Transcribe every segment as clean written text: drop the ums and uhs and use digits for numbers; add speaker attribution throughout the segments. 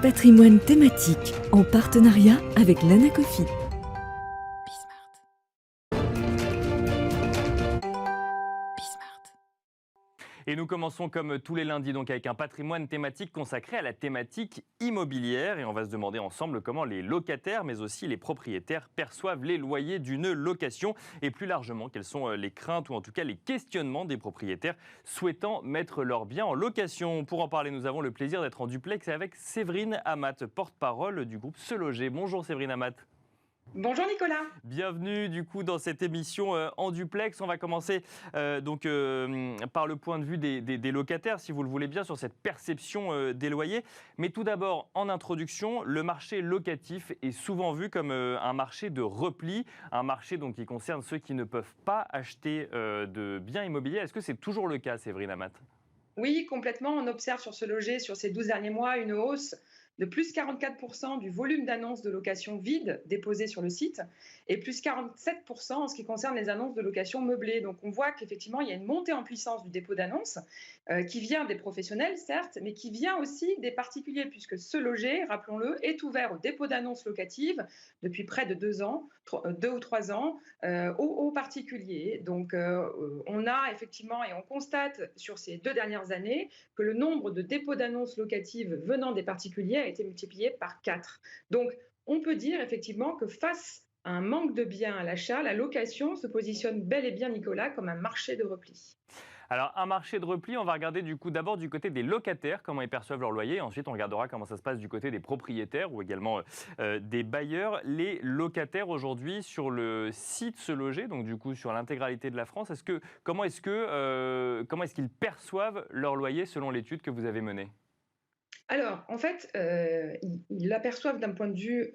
Speaker 1: Patrimoine thématique en partenariat avec l'Anacofi.
Speaker 2: Et nous commençons comme tous les lundis donc avec un patrimoine thématique consacré à la thématique immobilière. Et on va se demander ensemble comment les locataires, mais aussi les propriétaires, perçoivent les loyers d'une location. Et plus largement, quelles sont les craintes ou en tout cas les questionnements des propriétaires souhaitant mettre leurs biens en location. Pour en parler, nous avons le plaisir d'être en duplex avec Séverine Amat, porte-parole du groupe Se Loger. Bonjour Séverine Amat.
Speaker 3: Bonjour Nicolas.
Speaker 2: Bienvenue du coup dans cette émission en duplex. On va commencer par le point de vue des locataires, si vous le voulez bien, sur cette perception des loyers. Mais tout d'abord, en introduction, le marché locatif est souvent vu comme un marché de repli, un marché donc, qui concerne ceux qui ne peuvent pas acheter de biens immobiliers. Est-ce que c'est toujours le cas, Séverine Amat ?
Speaker 3: Oui, complètement. On observe sur Ce Loger, sur ces 12 derniers mois, une hausse de plus 44% du volume d'annonces de location vides déposées sur le site et plus 47% en ce qui concerne les annonces de location meublée. Donc on voit qu'effectivement, il y a une montée en puissance du dépôt d'annonces qui vient des professionnels, certes, mais qui vient aussi des particuliers, puisque Ce Loger, rappelons-le, est ouvert au dépôt d'annonces locatives depuis près de 2 ou 3 ans, aux particuliers. Donc on a effectivement, et on constate sur ces 2 dernières années, que le nombre de dépôts d'annonces locatives venant des particuliers a été multiplié par 4. Donc, on peut dire effectivement que face à un manque de biens à l'achat, la location se positionne bel et bien, Nicolas, comme un marché de repli.
Speaker 2: Alors, un marché de repli, on va regarder du coup d'abord du côté des locataires, comment ils perçoivent leur loyer. Ensuite, on regardera comment ça se passe du côté des propriétaires ou également des bailleurs. Les locataires aujourd'hui sur le site Se Loger, donc du coup sur l'intégralité de la France, comment est-ce qu'ils perçoivent leur loyer selon l'étude que vous avez menée ?
Speaker 3: Alors, en fait, ils l'aperçoivent d'un point de vue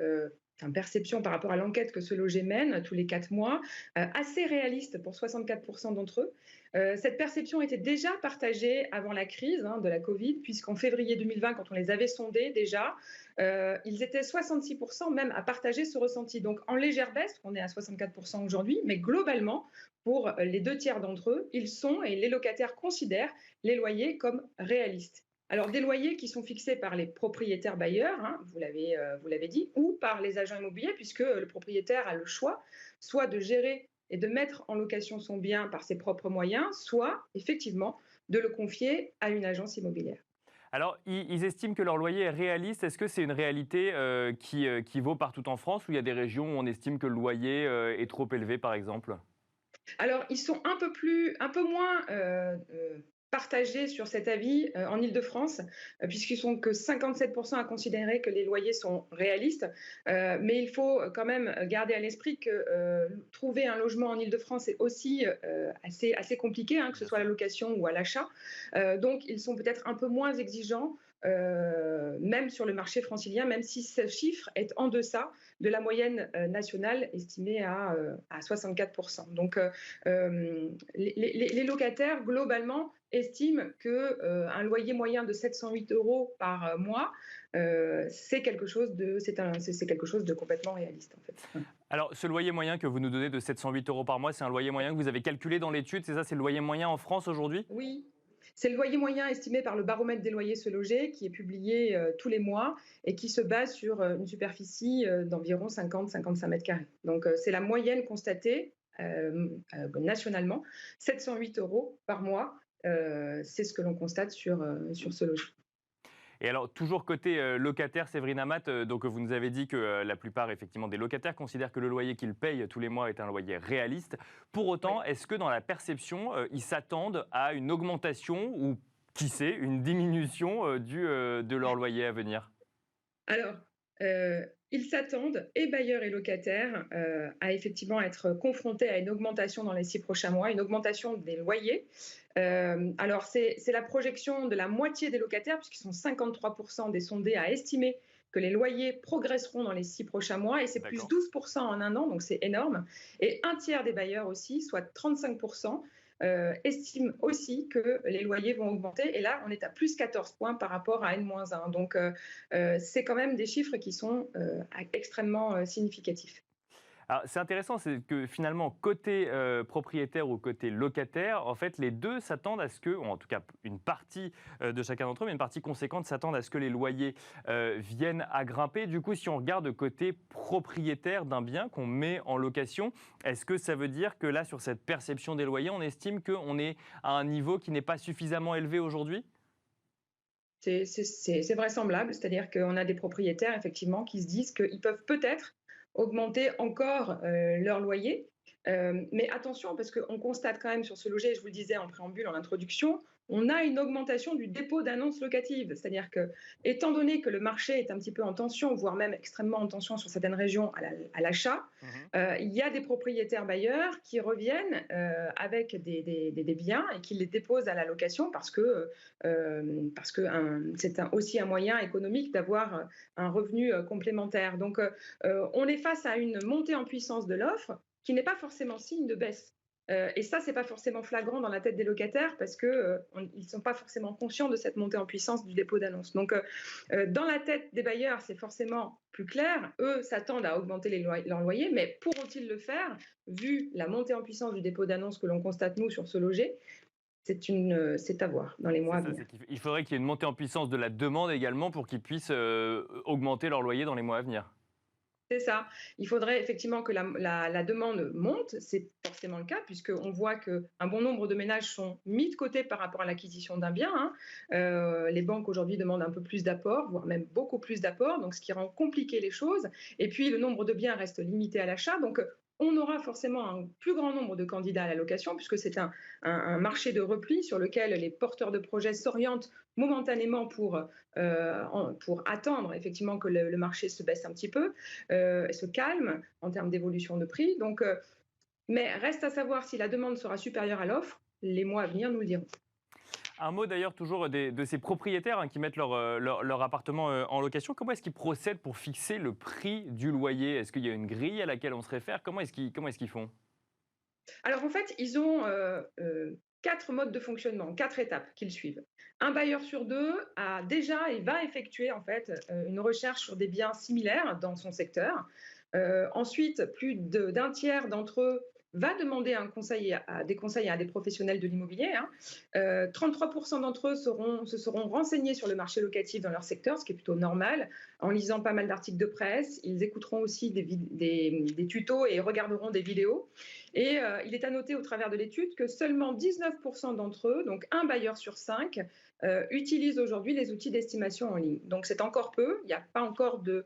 Speaker 3: perception par rapport à l'enquête que Ce Loger mène tous les 4 mois, assez réaliste pour 64% d'entre eux. Cette perception était déjà partagée avant la crise de la Covid, puisqu'en février 2020, quand on les avait sondés déjà, ils étaient 66% même à partager ce ressenti. Donc en légère baisse, on est à 64% aujourd'hui, mais globalement, pour les 2 tiers d'entre eux, ils sont, et les locataires considèrent les loyers comme réalistes. Alors, des loyers qui sont fixés par les propriétaires bailleurs, vous l'avez dit, ou par les agents immobiliers, puisque le propriétaire a le choix, soit de gérer et de mettre en location son bien par ses propres moyens, soit effectivement de le confier à une agence immobilière.
Speaker 2: Alors, ils estiment que leur loyer est réaliste. Est-ce que c'est une réalité qui vaut partout en France ou il y a des régions où on estime que le loyer est trop élevé, par exemple ?
Speaker 3: Alors, ils sont un peu moins partagés sur cet avis en Île-de-France, puisqu'ils sont que 57% à considérer que les loyers sont réalistes. Mais il faut quand même garder à l'esprit que trouver un logement en Île-de-France est aussi assez compliqué, que ce soit à la location ou à l'achat. Donc, ils sont peut-être un peu moins exigeants. Même sur le marché francilien, même si ce chiffre est en deçà de la moyenne nationale estimée à 64%. Donc, les locataires, globalement, estiment qu'un loyer moyen de 708 € par mois, c'est quelque chose de complètement réaliste, en fait.
Speaker 2: Alors, ce loyer moyen que vous nous donnez de 708 € par mois, c'est un loyer moyen que vous avez calculé dans l'étude, c'est ça, c'est le loyer moyen en France aujourd'hui ?
Speaker 3: Oui. C'est le loyer moyen estimé par le baromètre des loyers Se Loger, qui est publié tous les mois et qui se base sur une superficie d'environ 50-55 mètres carrés. Donc, c'est la moyenne constatée nationalement, 708 € par mois. C'est ce que l'on constate sur Ce Loger.
Speaker 2: Et alors, toujours côté locataire, Séverine Amat, donc vous nous avez dit que la plupart effectivement des locataires considèrent que le loyer qu'ils payent tous les mois est un loyer réaliste. Pour autant,
Speaker 3: Oui.
Speaker 2: est-ce que dans la perception, ils s'attendent à une augmentation ou, qui sait, une diminution de leur loyer à venir ?
Speaker 3: Alors, ils s'attendent, et bailleurs et locataires, à effectivement être confrontés à une augmentation dans les 6 prochains mois, une augmentation des loyers. Alors, c'est la projection de la moitié des locataires, puisqu'ils sont 53% des sondés à estimer que les loyers progresseront dans les 6 prochains mois, et c'est plus
Speaker 2: D'accord.
Speaker 3: 12% en un an, donc c'est énorme. Et un tiers des bailleurs aussi, soit 35%, estiment aussi que les loyers vont augmenter. Et là, on est à plus 14 points par rapport à N-1. Donc, c'est quand même des chiffres qui sont extrêmement significatifs.
Speaker 2: Alors, c'est intéressant, c'est que finalement, côté propriétaire ou côté locataire, en fait, les deux s'attendent à ce que, ou en tout cas une partie de chacun d'entre eux, mais une partie conséquente s'attendent à ce que les loyers viennent à grimper. Du coup, si on regarde côté propriétaire d'un bien qu'on met en location, est-ce que ça veut dire que là, sur cette perception des loyers, on estime qu'on est à un niveau qui n'est pas suffisamment élevé aujourd'hui?
Speaker 3: C'est vraisemblable, c'est-à-dire qu'on a des propriétaires effectivement qui se disent qu'ils peuvent peut-être augmenter encore leur loyer. Mais attention, parce qu'on constate quand même sur ce loyer, je vous le disais en préambule, en introduction, on a une augmentation du dépôt d'annonces locatives. C'est-à-dire que, étant donné que le marché est un petit peu en tension, voire même extrêmement en tension sur certaines régions à l'achat,
Speaker 2: Mhm.
Speaker 3: il y a des propriétaires bailleurs qui reviennent avec des biens et qui les déposent à la location parce que c'est aussi un moyen économique d'avoir un revenu complémentaire. Donc, on est face à une montée en puissance de l'offre qui n'est pas forcément signe de baisse. Et ça, c'est pas forcément flagrant dans la tête des locataires parce qu'ils ne sont pas forcément conscients de cette montée en puissance du dépôt d'annonces. Donc, dans la tête des bailleurs, c'est forcément plus clair. Eux s'attendent à augmenter leurs loyers, mais pourront-ils le faire vu la montée en puissance du dépôt d'annonces que l'on constate, nous, sur ce loger? C'est à voir dans les mois
Speaker 2: C'est
Speaker 3: à
Speaker 2: ça,
Speaker 3: venir.
Speaker 2: c'est qu'il faudrait qu'il y ait une montée en puissance de la demande également pour qu'ils puissent augmenter leur loyer dans les mois à venir.
Speaker 3: C'est ça. Il faudrait effectivement que la demande monte. C'est forcément le cas, puisqu'on voit qu'un bon nombre de ménages sont mis de côté par rapport à l'acquisition d'un bien, hein. Les banques aujourd'hui demandent un peu plus d'apports, voire même beaucoup plus d'apports, donc ce qui rend compliqué les choses. Et puis, le nombre de biens reste limité à l'achat. Donc, on aura forcément un plus grand nombre de candidats à la location, puisque c'est un marché de repli sur lequel les porteurs de projets s'orientent momentanément pour attendre effectivement que le marché se baisse un petit peu, se calme en termes d'évolution de prix. Donc, mais reste à savoir si la demande sera supérieure à l'offre. Les mois à venir nous le diront.
Speaker 2: Un mot d'ailleurs toujours de ces propriétaires qui mettent leur appartement en location. Comment est-ce qu'ils procèdent pour fixer le prix du loyer? Est-ce qu'il y a une grille à laquelle on se réfère? Comment est-ce qu'ils font?
Speaker 3: Alors en fait, ils ont 4 modes de fonctionnement, 4 étapes qu'ils suivent. Un bailleur sur deux a déjà et va effectuer en fait une recherche sur des biens similaires dans son secteur. Ensuite, plus d'un tiers d'entre eux va demander des conseils à des professionnels de l'immobilier, hein. 33% d'entre eux se seront renseignés sur le marché locatif dans leur secteur, ce qui est plutôt normal, en lisant pas mal d'articles de presse. Ils écouteront aussi des tutos et regarderont des vidéos. Et il est à noter au travers de l'étude que seulement 19% d'entre eux, donc un bailleur sur 5, utilisent aujourd'hui les outils d'estimation en ligne. Donc c'est encore peu, il n'y a pas encore de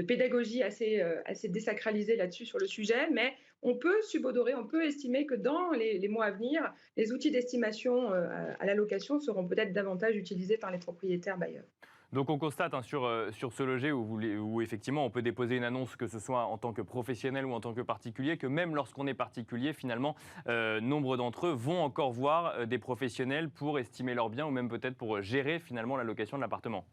Speaker 3: pédagogie assez désacralisée là-dessus sur le sujet, mais on peut subodorer, on peut estimer que dans les mois à venir, les outils d'estimation à la location seront peut-être davantage utilisés par les propriétaires bailleurs.
Speaker 2: Donc on constate sur ce loger où effectivement on peut déposer une annonce, que ce soit en tant que professionnel ou en tant que particulier, que même lorsqu'on est particulier, finalement, nombre d'entre eux vont encore voir des professionnels pour estimer leurs biens ou même peut-être pour gérer finalement la location de l'appartement.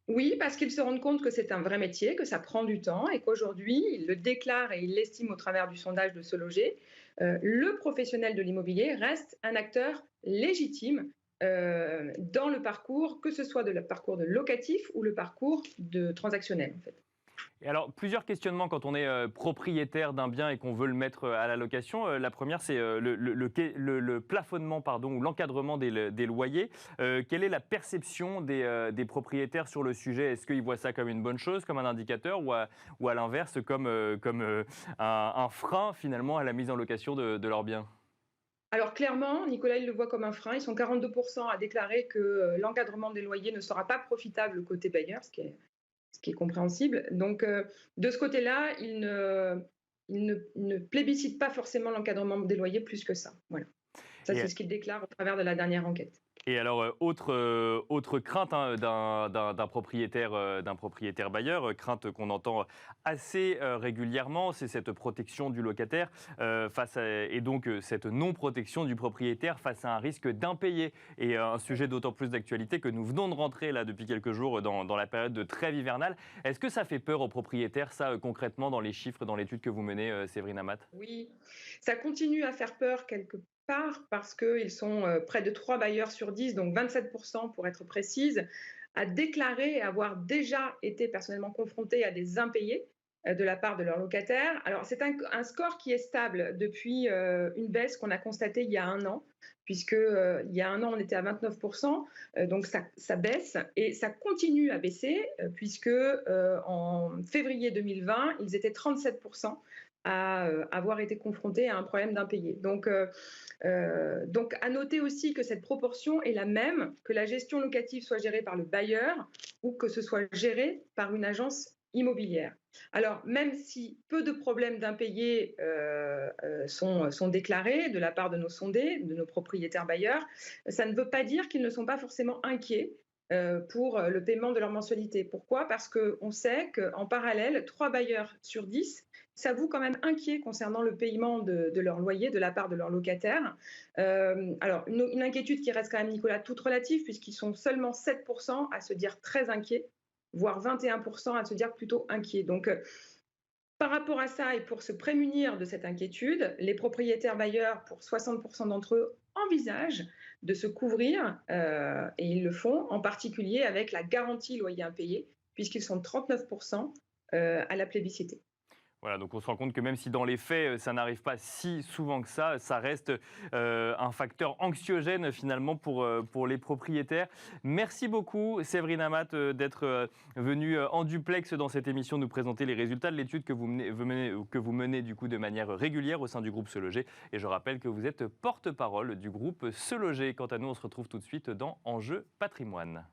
Speaker 3: Oui, parce qu'ils se rendent compte que c'est un vrai métier, que ça prend du temps et qu'aujourd'hui, ils le déclarent et ils l'estiment au travers du sondage de Se Loger. Le professionnel de l'immobilier reste un acteur légitime dans le parcours, que ce soit le parcours de locatif ou le parcours de transactionnel, en fait.
Speaker 2: Et alors, plusieurs questionnements quand on est propriétaire d'un bien et qu'on veut le mettre à la location. La première, c'est le plafonnement pardon, ou l'encadrement des loyers. Quelle est la perception des propriétaires sur le sujet? Est-ce qu'ils voient ça comme une bonne chose, comme un indicateur, ou à l'inverse, comme un frein finalement à la mise en location de leurs biens?
Speaker 3: Alors clairement, Nicolas, il le voit comme un frein. Ils sont 42% à déclarer que l'encadrement des loyers ne sera pas profitable côté bailleur, ce qui est compréhensible. Donc, de ce côté-là, il ne plébiscite pas forcément l'encadrement des loyers plus que ça. Voilà. Ça, c'est
Speaker 2: Et
Speaker 3: ce qu'il déclare au travers de la dernière enquête.
Speaker 2: Et alors, autre crainte d'un propriétaire bailleur, crainte qu'on entend assez régulièrement, c'est cette protection du locataire et donc cette non-protection du propriétaire face à un risque d'impayé. Et un sujet d'autant plus d'actualité que nous venons de rentrer là depuis quelques jours dans la période de trêve hivernale. Est-ce que ça fait peur aux propriétaires, ça, concrètement, dans les chiffres, dans l'étude que vous menez, Séverine Amat?
Speaker 3: Oui, ça continue à faire peur quelque part parce qu'ils sont près de 3 bailleurs sur 10, donc 27% pour être précise, à déclarer avoir déjà été personnellement confrontés à des impayés. de la part de leurs locataires. Alors, c'est un score qui est stable depuis une baisse qu'on a constatée il y a un an, puisque il y a un an, on était à 29%, donc ça baisse et ça continue à baisser, puisque en février 2020, ils étaient 37% à avoir été confrontés à un problème d'impayé. Donc, à noter aussi que cette proportion est la même, que la gestion locative soit gérée par le bailleur ou que ce soit géré par une agence immobilière. Alors, même si peu de problèmes d'impayés sont déclarés de la part de nos sondés, de nos propriétaires bailleurs, ça ne veut pas dire qu'ils ne sont pas forcément inquiets pour le paiement de leur mensualité. Pourquoi? Parce qu'on sait qu'en parallèle, 3 bailleurs sur 10 s'avouent quand même inquiets concernant le paiement de leur loyer de la part de leurs locataires. Alors, une inquiétude qui reste quand même, Nicolas, toute relative, puisqu'ils sont seulement 7% à se dire très inquiets, voire 21% à se dire plutôt inquiets. Donc, par rapport à ça et pour se prémunir de cette inquiétude, les propriétaires bailleurs, pour 60% d'entre eux, envisagent de se couvrir, et ils le font, en particulier avec la garantie loyer impayé, puisqu'ils sont 39% à la plébisciter.
Speaker 2: Voilà, donc on se rend compte que même si dans les faits, ça n'arrive pas si souvent que ça reste un facteur anxiogène finalement pour les propriétaires. Merci beaucoup Séverine Amat d'être venue en duplex dans cette émission nous présenter les résultats de l'étude que vous menez du coup de manière régulière au sein du groupe Se Loger. Et je rappelle que vous êtes porte-parole du groupe Se Loger. Quant à nous, on se retrouve tout de suite dans Enjeu Patrimoine.